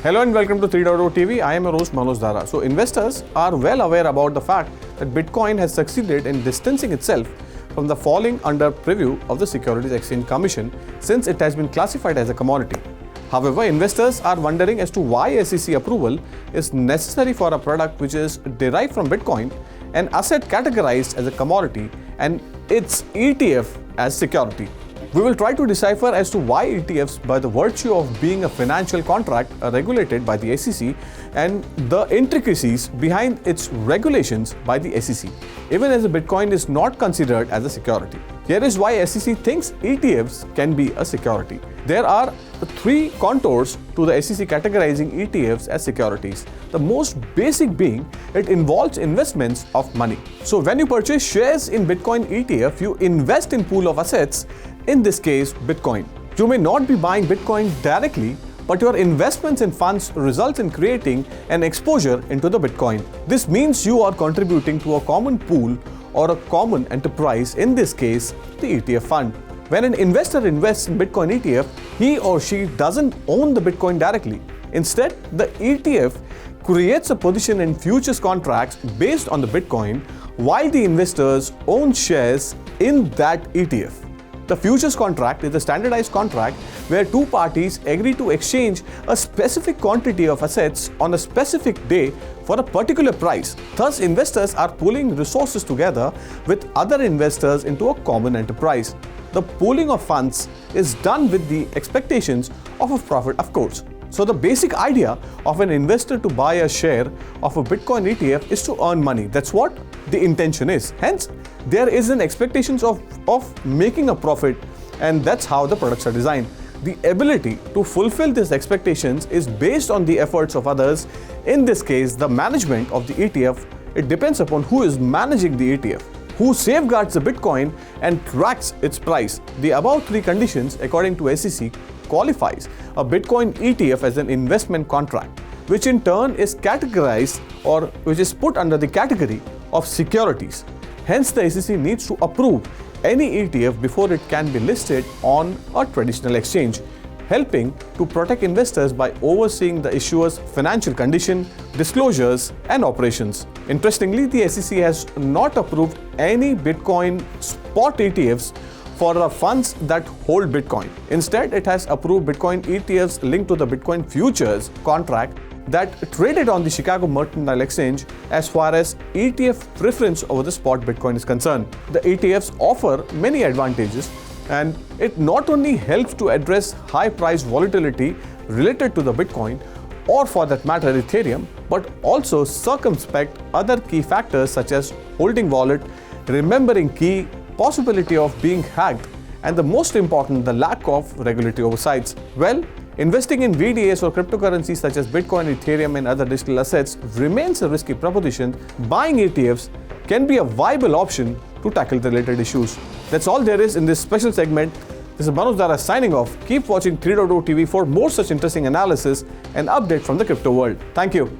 Hello and welcome to 3.0 TV. I am your host Manoj Dara. So investors are well aware about the fact that Bitcoin has succeeded in distancing itself from the falling under preview of the Securities and Exchange Commission since it has been classified as a commodity. However, investors are wondering as to why SEC approval is necessary for a product which is derived from Bitcoin, an asset categorized as a commodity, and its ETF as security. We will try to decipher as to why ETFs, by the virtue of being a financial contract, are regulated by the SEC and the intricacies behind its regulations by the SEC, even as the Bitcoin is not considered as a security. Here is why SEC thinks ETFs can be a security. There are three contours to the SEC categorizing ETFs as securities. The most basic being it involves investments of money. So when you purchase shares in Bitcoin ETF, you invest in pool of assets, in this case Bitcoin. You may not be buying Bitcoin directly, but your investments in funds result in creating an exposure into the Bitcoin. This means you are contributing to a common pool or a common enterprise, in this case the ETF fund. When an investor invests in Bitcoin ETF, he or she doesn't own the Bitcoin directly. Instead, the ETF creates a position in futures contracts based on the Bitcoin, while the investors own shares in that ETF. The futures contract is a standardized contract where two parties agree to exchange a specific quantity of assets on a specific day for a particular price. Thus, investors are pooling resources together with other investors into a common enterprise. The pooling of funds is done with the expectations of a profit, of course. So the basic idea of an investor to buy a share of a Bitcoin ETF is to earn money. That's what the intention is. Hence, there is an expectation of making a profit, and that's how the products are designed. The ability to fulfill these expectations is based on the efforts of others. In this case, the management of the ETF. It depends upon who is managing the ETF, who safeguards the Bitcoin and tracks its price. The above three conditions, according to SEC, qualifies a Bitcoin ETF as an investment contract, which in turn is categorized or which is put under the category of securities. Hence, the SEC needs to approve any ETF before it can be listed on a traditional exchange, helping to protect investors by overseeing the issuer's financial condition, disclosures, and operations. Interestingly, the SEC has not approved any Bitcoin spot ETFs for the funds that hold Bitcoin. Instead, it has approved Bitcoin ETFs linked to the Bitcoin futures contract that traded on the Chicago Mercantile Exchange as far as ETF preference over the spot Bitcoin is concerned. The ETFs offer many advantages, and it not only helps to address high price volatility related to the Bitcoin, or for that matter Ethereum, but also circumspect other key factors such as holding wallet, remembering key, possibility of being hacked, and the most important, the lack of regulatory oversights. Well, investing in VDAs or cryptocurrencies such as Bitcoin, Ethereum, and other digital assets remains a risky proposition. Buying ETFs can be a viable option to tackle the related issues. That's all there is in this special segment. This is Manoj Dara signing off. Keep watching 3.0 TV for more such interesting analysis and update from the crypto world. Thank you.